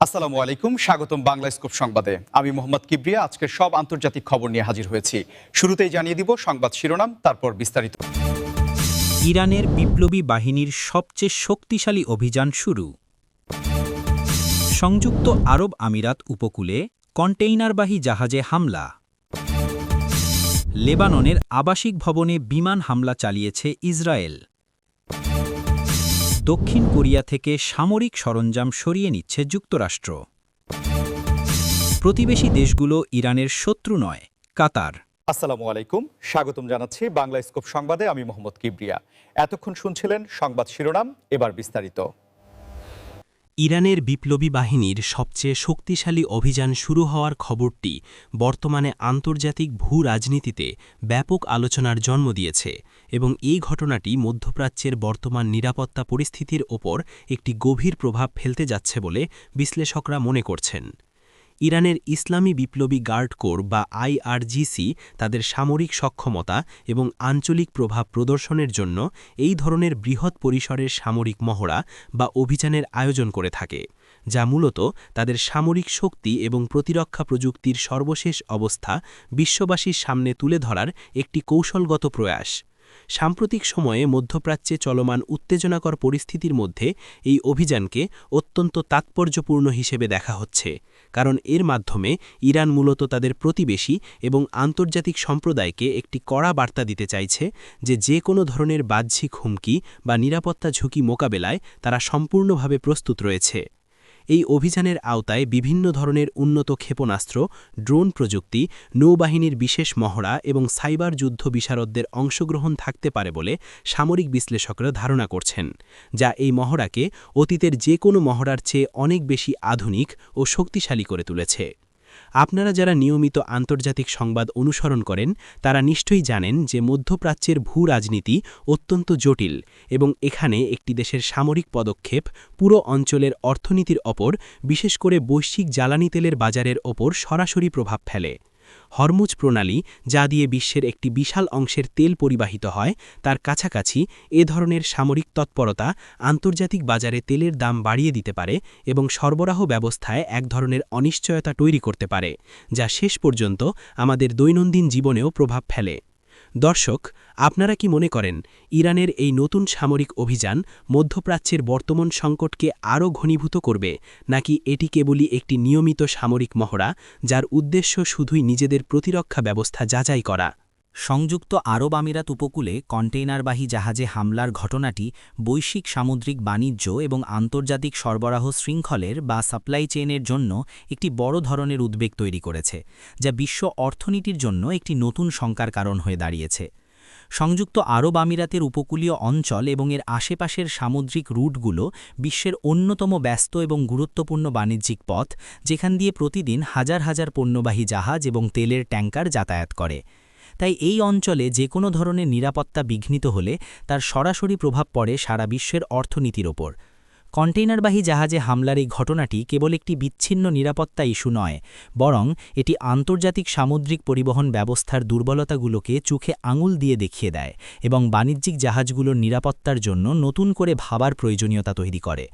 আসসালামু আলাইকুম, স্বাগতম বাংলা স্কোপ সংবাদে। আমি মোহাম্মদ কিবরিয়া আজকের সব আন্তর্জাতিক খবর নিয়ে হাজির হয়েছি। শুরুতেই জানিয়ে দিব সংবাদ শিরোনাম, তারপর বিস্তারিত। ইরানের বিপ্লবী বাহিনীর সবচেয়ে শক্তিশালী অভিযান শুরু। সংযুক্ত আরব আমিরাত উপকূলে কন্টেইনারবাহী জাহাজে হামলা। লেবাননের আবাসিক ভবনে বিমান হামলা চালিয়েছে ইসরায়েল। দক্ষিণ কোরিয়া থেকে সামরিক সরঞ্জাম সরিয়ে নিচ্ছে যুক্তরাষ্ট্র। প্রতিবেশী দেশগুলো ইরানের শত্রু নয়, কাতার। আসসালামু আলাইকুম, স্বাগতম জানাচ্ছি বাংলা স্কোপ সংবাদে। আমি মোহাম্মদ কিবরিয়া। এতক্ষণ শুনছিলেন সংবাদ শিরোনাম, এবার বিস্তারিত। ইরানের বিপ্লবী বাহিনীর সবচেয়ে শক্তিশালী অভিযান শুরু হওয়ার খবরটি বর্তমানে আন্তর্জাতিক ভূ-রাজনীতিতে ব্যাপক আলোচনার জন্ম দিয়েছে এবং এই ঘটনাটি মধ্যপ্রাচ্যের বর্তমান নিরাপত্তা পরিস্থিতির ওপর একটি গভীর প্রভাব ফেলতে যাচ্ছে বলে বিশ্লেষকরা মনে করছেন। ইরানের ইসলামী বিপ্লবী গার্ড কোর বা আইআরজিসি তাদের সামরিক সক্ষমতা এবং আঞ্চলিক প্রভাব প্রদর্শনের জন্য এই ধরনের বৃহৎ পরিসরের সামরিক মহড়া বা অভিযানের আয়োজন করে থাকে, যা মূলত তাদের সামরিক শক্তি এবং প্রতিরক্ষা প্রযুক্তির সর্বশেষ অবস্থা বিশ্ববাসীর সামনে তুলে ধরার একটি কৌশলগত প্রয়াস। সাম্প্রতিক সময়ে মধ্যপ্রাচ্যে চলমান উত্তেজনাকর পরিস্থিতির মধ্যে এই অভিযানকে অত্যন্ত তাৎপর্যপূর্ণ হিসেবে দেখা হচ্ছে, কারণ এর মাধ্যমে ইরান মূলত তাদের প্রতিবেশী এবং আন্তর্জাতিক সম্প্রদায়কে একটি কড়া বার্তা দিতে চাইছে যে কোনো ধরনের বাহ্যিক হুমকি বা নিরাপত্তা ঝুঁকি মোকাবেলায় তারা সম্পূর্ণভাবে প্রস্তুত রয়েছে। এই অভিযানের আওতায় বিভিন্ন ধরনের উন্নত ক্ষেপণাস্ত্র, ড্রোন প্রযুক্তি, নৌবাহিনীর বিশেষ মহড়া এবং সাইবার যুদ্ধ বিশারদদের অংশগ্রহণ থাকতে পারে বলে সামরিক বিশ্লেষকরা ধারণা করছেন, যা এই মহড়াকে অতীতের যে কোনো মহড়ার চেয়ে অনেক বেশি আধুনিক ও শক্তিশালী করে তুলেছে। আপনারা যারা নিয়মিত আন্তর্জাতিক সংবাদ অনুসরণ করেন তারা নিশ্চয়ই জানেন যে মধ্যপ্রাচ্যের ভূ-রাজনীতি অত্যন্ত জটিল এবং এখানে একটি দেশের সামরিক পদক্ষেপ পুরো অঞ্চলের অর্থনীতির ওপর, বিশেষ করে বৈশ্বিক জ্বালানি তেলের বাজারের ওপর সরাসরি প্রভাব ফেলে। হরমুজ প্রণালী, যা দিয়ে বিশ্বের একটি বিশাল অংশের তেল পরিবাহিত হয়, তার কাছাকাছি এ ধরনের সামরিক তৎপরতা আন্তর্জাতিক বাজারে তেলের দাম বাড়িয়ে দিতে পারে এবং সরবরাহ ব্যবস্থায় এক ধরনের অনিশ্চয়তা তৈরি করতে পারে, যা শেষ পর্যন্ত আমাদের দৈনন্দিন জীবনেও প্রভাব ফেলে। দর্শক, আপনারা কি মনে করেন ইরানের এই নতুন সামরিক অভিযান মধ্যপ্রাচ্যের বর্তমান সংকটকে আরও ঘনীভূত করবে, নাকি এটি কেবলই একটি নিয়মিত সামরিক মহড়া যার উদ্দেশ্য শুধুই নিজেদের প্রতিরক্ষা ব্যবস্থা যাচাই করা? সংযুক্ত আরব আমিরাত উপকূলে কন্টেইনারবাহী জাহাজে হামলার ঘটনাটি বৈশ্বিক সামুদ্রিক বাণিজ্য এবং আন্তর্জাতিক সরবরাহ শৃঙ্খলের বা সাপ্লাই চেইনের জন্য একটি বড় ধরনের উদ্বেগ তৈরি করেছে, যা বিশ্ব অর্থনীতির জন্য একটি নতুন শঙ্কার কারণ হয়ে দাঁড়িয়েছে। সংযুক্ত আরব আমিরাতের উপকূলীয় অঞ্চল এবং এর আশেপাশের সামুদ্রিক রুটগুলো বিশ্বের অন্যতম ব্যস্ত এবং গুরুত্বপূর্ণ বাণিজ্যিক পথ, যেখান দিয়ে প্রতিদিন হাজার হাজার পণ্যবাহী জাহাজ এবং তেলের ট্যাঙ্কার যাতায়াত করে। তাই এই অঞ্চলে যে কোনো ধরনের নিরাপত্তা বিঘ্নিত হলে তার সরাসরি প্রভাব পড়ে সারা বিশ্বের অর্থনীতির ওপর। কন্টেইনারবাহী জাহাজে হামলার এই ঘটনাটি কেবল একটি বিচ্ছিন্ন নিরাপত্তা ইস্যু নয়, বরং এটি আন্তর্জাতিক সামুদ্রিক পরিবহন ব্যবস্থার দুর্বলতাগুলোকে চোখে আঙুল দিয়ে দেখিয়ে দেয় এবং বাণিজ্যিক জাহাজগুলোর নিরাপত্তার জন্য নতুন করে ভাবার প্রয়োজনীয়তা তৈরি করে।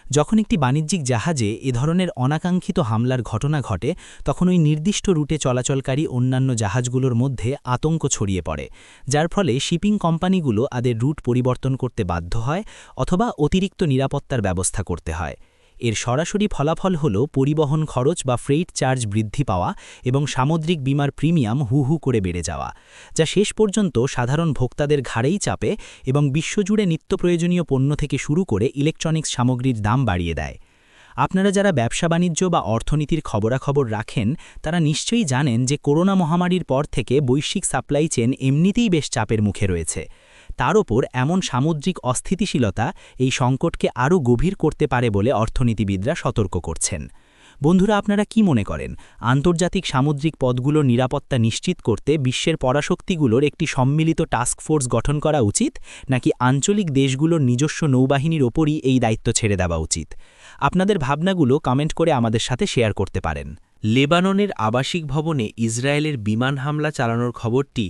যখন একটি বাণিজ্যিক জাহাজে এ ধরনের অনাকাঙ্ক্ষিত হামলার ঘটনা ঘটে, তখন ওই নির্দিষ্ট রুটে চলাচলকারী অন্যান্য জাহাজগুলোর মধ্যে আতঙ্ক ছড়িয়ে পড়ে, যার ফলে শিপিং কোম্পানিগুলো তাদের রুট পরিবর্তন করতে বাধ্য হয় অথবা অতিরিক্ত নিরাপত্তার ব্যবস্থা করতে হয়। এর সরাসরি ফলাফল হল পরিবহন খরচ বা ফ্রেইট চার্জ বৃদ্ধি পাওয়া এবং সামুদ্রিক বিমার প্রিমিয়াম হু হু করে বেড়ে যাওয়া, যা শেষ পর্যন্ত সাধারণ ভোক্তাদের ঘাড়েই চাপে এবং বিশ্বজুড়ে নিত্যপ্রয়োজনীয় পণ্য থেকে শুরু করে ইলেকট্রনিক্স সামগ্রীর দাম বাড়িয়ে দেয়। আপনারা যারা ব্যবসা বাণিজ্য বা অর্থনীতির খবরাখবর রাখেন তারা নিশ্চয়ই জানেন যে করোনা মহামারীর পর থেকে বৈশ্বিক সাপ্লাই চেইন এমনিতেই বেশ চাপের মুখে রয়েছে। তার ওপর এমন সামুদ্রিক অস্থিতিশীলতা এই সংকটকে আরও গভীর করতে পারে বলে অর্থনীতিবিদরা সতর্ক করছেন। বন্ধুরা, আপনারা কি মনে করেন আন্তর্জাতিক সামুদ্রিক পথগুলোর নিরাপত্তা নিশ্চিত করতে বিশ্বের পরাশক্তিগুলোর একটি সম্মিলিত টাস্ক ফোর্স গঠন করা উচিত, নাকি আঞ্চলিক দেশগুলোর নিজস্ব নৌবাহিনীর ওপরই এই দায়িত্ব ছেড়ে দেওয়া উচিত? আপনাদের ভাবনাগুলো কমেন্ট করে আমাদের সাথে শেয়ার করতে পারেন। লেবাননের আবাসিক ভবনে ইসরায়েলের বিমান হামলা চালানোর খবরটি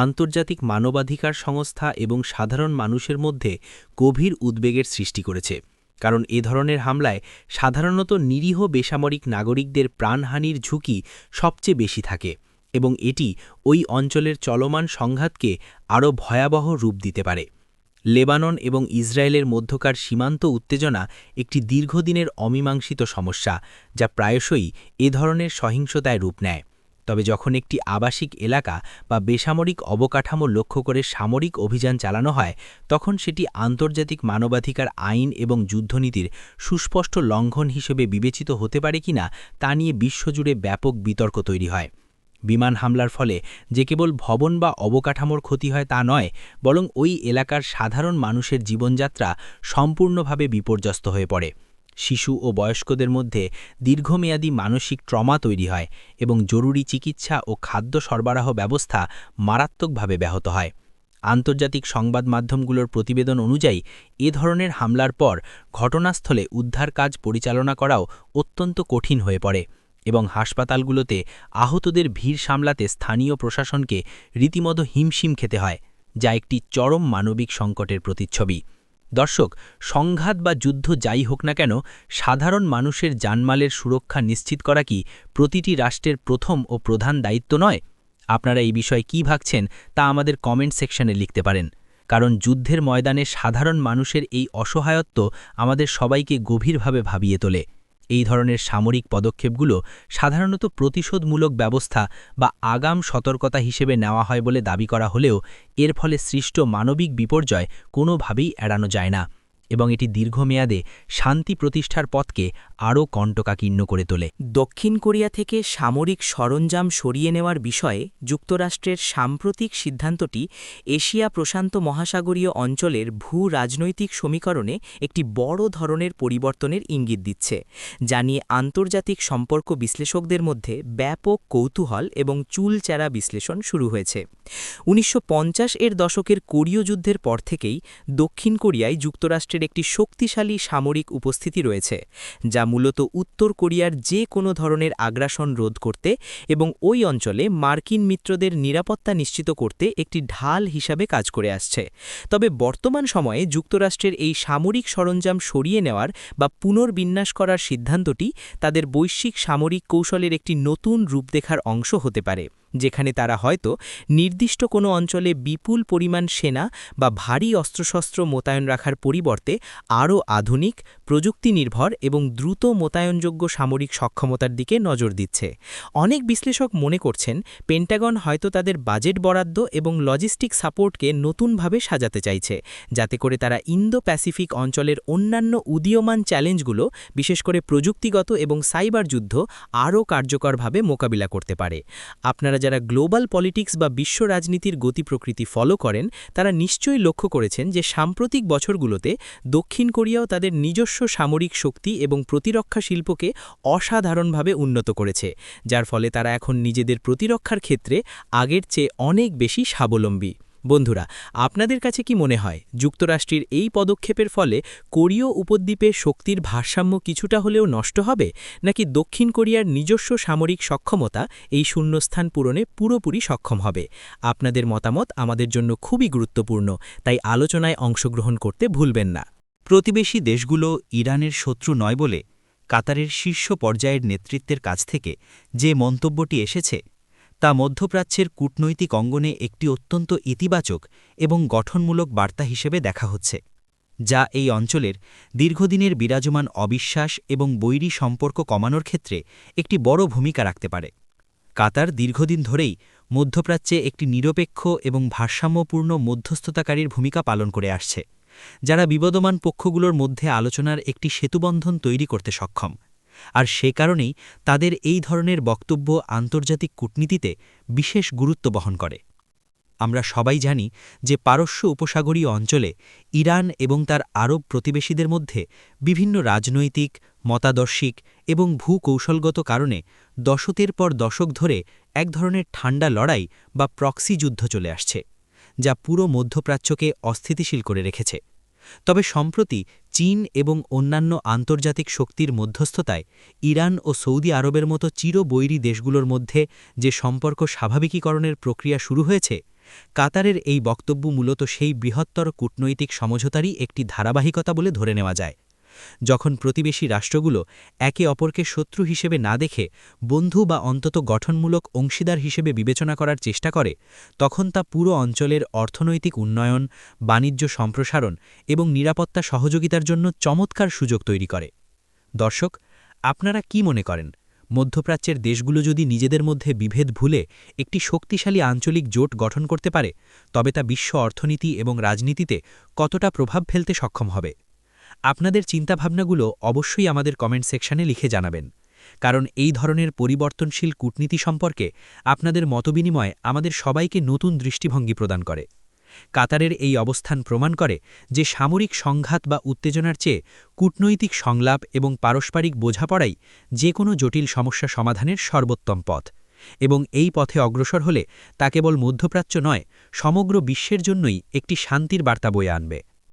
আন্তর্জাতিক মানবাধিকার সংস্থা এবং সাধারণ মানুষের মধ্যে গভীর উদ্বেগের সৃষ্টি করেছে। কারণ এ ধরনের হামলায় সাধারণত নিরীহ বেসামরিক নাগরিকদের প্রাণহানির ঝুঁকি সবচেয়ে বেশি থাকে এবং এটি ওই অঞ্চলের চলমান সংঘাতকে আরও ভয়াবহ রূপ দিতে পারে। লেবানন এবং ইসরায়েলের মধ্যকার সীমান্ত উত্তেজনা একটি দীর্ঘদিনের অমীমাংসিত সমস্যা, যা প্রায়শই এ ধরনের সহিংসতায় রূপ নেয়। তবে যখন একটি আবাসিক এলাকা বা বেসামরিক অবকাঠামো লক্ষ্য করে সামরিক অভিযান চালানো হয়, তখন সেটি আন্তর্জাতিক মানবাধিকার আইন এবং যুদ্ধনীতির সুস্পষ্ট লঙ্ঘন হিসেবে বিবেচিত হতে পারে কিনা তা নিয়ে বিশ্বজুড়ে ব্যাপক বিতর্ক তৈরি হয়। বিমান হামলার ফলে যে কেবল ভবন বা অবকাঠামোর ক্ষতি হয় তা নয়, বরং ওই এলাকার সাধারণ মানুষের জীবনযাত্রা সম্পূর্ণভাবে বিপর্যস্ত হয়ে পড়ে। শিশু ও বয়স্কদের মধ্যে দীর্ঘমেয়াদী মানসিক ট্রমা তৈরি হয় এবং জরুরি চিকিৎসা ও খাদ্য সরবরাহ ব্যবস্থা মারাত্মকভাবে ব্যাহত হয়। আন্তর্জাতিক সংবাদ মাধ্যমগুলোর প্রতিবেদন অনুযায়ী এ ধরনের হামলার পর ঘটনাস্থলে উদ্ধার কাজ পরিচালনা করাও অত্যন্ত কঠিন হয়ে পড়ে এবং হাসপাতালগুলোতে আহতদের ভিড় সামলাতে স্থানীয় প্রশাসনকে রীতিমতো হিমশিম খেতে হয়, যা একটি চরম মানবিক সংকটের প্রতিচ্ছবি। দর্শক, সংঘাত বা যুদ্ধ যাই হোক না কেন, সাধারণ মানুষের জানমালের সুরক্ষা নিশ্চিত করা কি প্রতিটি রাষ্ট্রের প্রথম ও প্রধান দায়িত্ব নয়? আপনারা এই বিষয়ে কী ভাবছেন তা আমাদের কমেন্ট সেকশনে লিখতে পারেন, কারণ যুদ্ধের ময়দানে সাধারণ মানুষের এই অসহায়ত্ব আমাদের সবাইকে গভীরভাবে ভাবিয়ে তোলে। এই ধরনের সামরিক পদক্ষেপগুলো সাধারণত প্রতিশোধমূলক ব্যবস্থা বা আগাম সতর্কতা হিসেবে নেওয়া হয় বলে দাবি করা হলেও এর ফলে সৃষ্ট মানবিক বিপর্যয় কোনোভাবেই এড়ানো যায় না এবং এটি দীর্ঘমেয়াদে শান্তি প্রতিষ্ঠার পথকে আরও কণ্টকাকীর্ণ করে তোলে। দক্ষিণ কোরিয়া থেকে সামরিক সরঞ্জাম সরিয়ে নেওয়ার বিষয়ে যুক্তরাষ্ট্রের সাম্প্রতিক সিদ্ধান্তটি এশিয়া প্রশান্ত মহাসাগরীয় অঞ্চলের ভূ-রাজনৈতিক সমীকরণে একটি বড় ধরনের পরিবর্তনের ইঙ্গিত দিচ্ছে, যা নিয়ে আন্তর্জাতিক সম্পর্ক বিশ্লেষকদের মধ্যে ব্যাপক কৌতূহল এবং চুলচেরা বিশ্লেষণ শুরু হয়েছে। 1950-এর দশকের কোরীয় যুদ্ধের পর থেকেই দক্ষিণ কোরিয়ায় যুক্তরাষ্ট্রের একটি শক্তিশালী সামরিক উপস্থিতি রয়েছে, যা মূলত উত্তর কোরিয়ার যে কোনো ধরনের আগ্রাসন রোধ করতে এবং ওই অঞ্চলে মার্কিন মিত্রদের নিরাপত্তা নিশ্চিত করতে একটি ঢাল হিসাবে কাজ করে আসছে। তবে বর্তমান সময়ে যুক্তরাষ্ট্রের এই সামরিক সরঞ্জাম সরিয়ে নেওয়ার বা পুনর্বিন্যাস করার সিদ্ধান্তটি তাদের বৈশ্বিক সামরিক কৌশলের একটি নতুন রূপরেখার অংশ হতে পারে, যেখানে তারা হয়তো নির্দিষ্ট কোনো অঞ্চলে বিপুল পরিমাণ সেনা বা ভারী অস্ত্রশস্ত্র মোতায়েন রাখার পরিবর্তে আরও আধুনিক, প্রযুক্তিনির্ভর এবং দ্রুত মোতায়েনযোগ্য সামরিক সক্ষমতার দিকে নজর দিচ্ছে। অনেক বিশ্লেষক মনে করছেন পেন্টাগন হয়তো তাদের বাজেট বরাদ্দ এবং লজিস্টিক সাপোর্টকে নতুনভাবে সাজাতে চাইছে, যাতে করে তারা ইন্দো প্যাসিফিক অঞ্চলের অন্যান্য উদীয়মান চ্যালেঞ্জগুলো, বিশেষ করে প্রযুক্তিগত এবং সাইবার যুদ্ধ, আরও কার্যকরভাবে মোকাবিলা করতে পারে। আপনারা যারা গ্লোবাল পলিটিক্স বা বিশ্ব রাজনীতির গতি প্রকৃতি ফলো করেন, তারা নিশ্চয়ই লক্ষ্য করেছেন যে সাম্প্রতিক বছরগুলোতে দক্ষিণ কোরিয়াও তাদের নিজস্ব সামরিক শক্তি এবং প্রতিরক্ষা শিল্পকে অসাধারণভাবে উন্নত করেছে, যার ফলে তারা এখন নিজেদের প্রতিরক্ষার ক্ষেত্রে আগের চেয়ে অনেক বেশি স্বাবলম্বী। বন্ধুরা, আপনাদের কাছে কি মনে হয় যুক্তরাষ্ট্রের এই পদক্ষেপের ফলে কোরীয় উপদ্বীপে শক্তির ভারসাম্য কিছুটা হলেও নষ্ট হবে, নাকি দক্ষিণ কোরিয়ার নিজস্ব সামরিক সক্ষমতা এই শূন্যস্থান পূরণে পুরোপুরি সক্ষম হবে? আপনাদের মতামত আমাদের জন্য খুবই গুরুত্বপূর্ণ, তাই আলোচনায় অংশগ্রহণ করতে ভুলবেন না। প্রতিবেশী দেশগুলো ইরানের শত্রু নয় বলে কাতারের শীর্ষ পর্যায়ের নেতৃত্বের কাছ থেকে যে মন্তব্যটি এসেছে, তা মধ্যপ্রাচ্যের কূটনৈতিক অঙ্গনে একটি অত্যন্ত ইতিবাচক এবং গঠনমূলক বার্তা হিসেবে দেখা হচ্ছে, যা এই অঞ্চলের দীর্ঘদিনের বিরাজমান অবিশ্বাস এবং বৈরী সম্পর্ক কমানোর ক্ষেত্রে একটি বড় ভূমিকা রাখতে পারে। কাতার দীর্ঘদিন ধরেই মধ্যপ্রাচ্যে একটি নিরপেক্ষ এবং ভারসাম্যপূর্ণ মধ্যস্থতাকারীর ভূমিকা পালন করে আসছে, যারা বিবদমান পক্ষগুলোর মধ্যে আলোচনার একটি সেতুবন্ধন তৈরি করতে সক্ষম। আর সে কারণেই তাদের এই ধরনের বক্তব্য আন্তর্জাতিক কূটনীতিতে বিশেষ গুরুত্ব বহন করে। আমরা সবাই জানি যে পারস্য উপসাগরীয় অঞ্চলে ইরান এবং তার আরব প্রতিবেশীদের মধ্যে বিভিন্ন রাজনৈতিক, মতাদর্শিক এবং ভূকৌশলগত কারণে দশকের পর দশক ধরে এক ধরনের ঠান্ডা লড়াই বা প্রক্সি যুদ্ধ চলে আসছে, যা পুরো মধ্যপ্রাচ্যকে অস্থিতিশীল করে রেখেছে। তবে সম্প্রতি চীন এবং অন্যান্য আন্তর্জাতিক শক্তির মধ্যস্থতায় ইরান ও সৌদি আরবের মতো চিরবৈরী দেশগুলোর মধ্যে যে সম্পর্ক স্বাভাবিকীকরণের প্রক্রিয়া শুরু হয়েছে, কাতারের এই বক্তব্য মূলত সেই বৃহত্তর কূটনৈতিক সমঝোতারই একটি ধারাবাহিকতা বলে ধরে নেওয়া যায়। যখন প্রতিবেশী রাষ্ট্রগুলো একে অপরকে শত্রু হিসেবে না দেখে বন্ধু বা অন্তত গঠনমূলক অংশীদার হিসেবে বিবেচনা করার চেষ্টা করে, তখন তা পুরো অঞ্চলের অর্থনৈতিক উন্নয়ন, বাণিজ্য সম্প্রসারণ এবং নিরাপত্তা সহযোগিতার জন্য চমৎকার সুযোগ তৈরি করে। দর্শক, আপনারা কি মনে করেন, মধ্যপ্রাচ্যের দেশগুলো যদি নিজেদের মধ্যে বিভেদ ভুলে একটি শক্তিশালী আঞ্চলিক জোট গঠন করতে পারে, তবে তা বিশ্ব অর্থনীতি এবং রাজনীতিতে কতটা প্রভাব ফেলতে সক্ষম হবে? আপনাদের চিন্তাভাবনাগুলো অবশ্যই আমাদের কমেন্ট সেকশনে লিখে জানাবেন, কারণ এই ধরনের পরিবর্তনশীল কূটনীতি সম্পর্কে আপনাদের মতবিনিময় আমাদের সবাইকে নতুন দৃষ্টিভঙ্গি প্রদান করে। কাতারের এই অবস্থান প্রমাণ করে যে সামরিক সংঘাত বা উত্তেজনার চেয়ে কূটনৈতিক সংলাপ এবং পারস্পরিক বোঝাপড়াই যে কোনো জটিল সমস্যা সমাধানের সর্বোত্তম পথ, এবং এই পথে অগ্রসর হলে তা কেবল মধ্যপ্রাচ্য নয়, সমগ্র বিশ্বের জন্যই একটি শান্তির বার্তা বয়ে আনবে।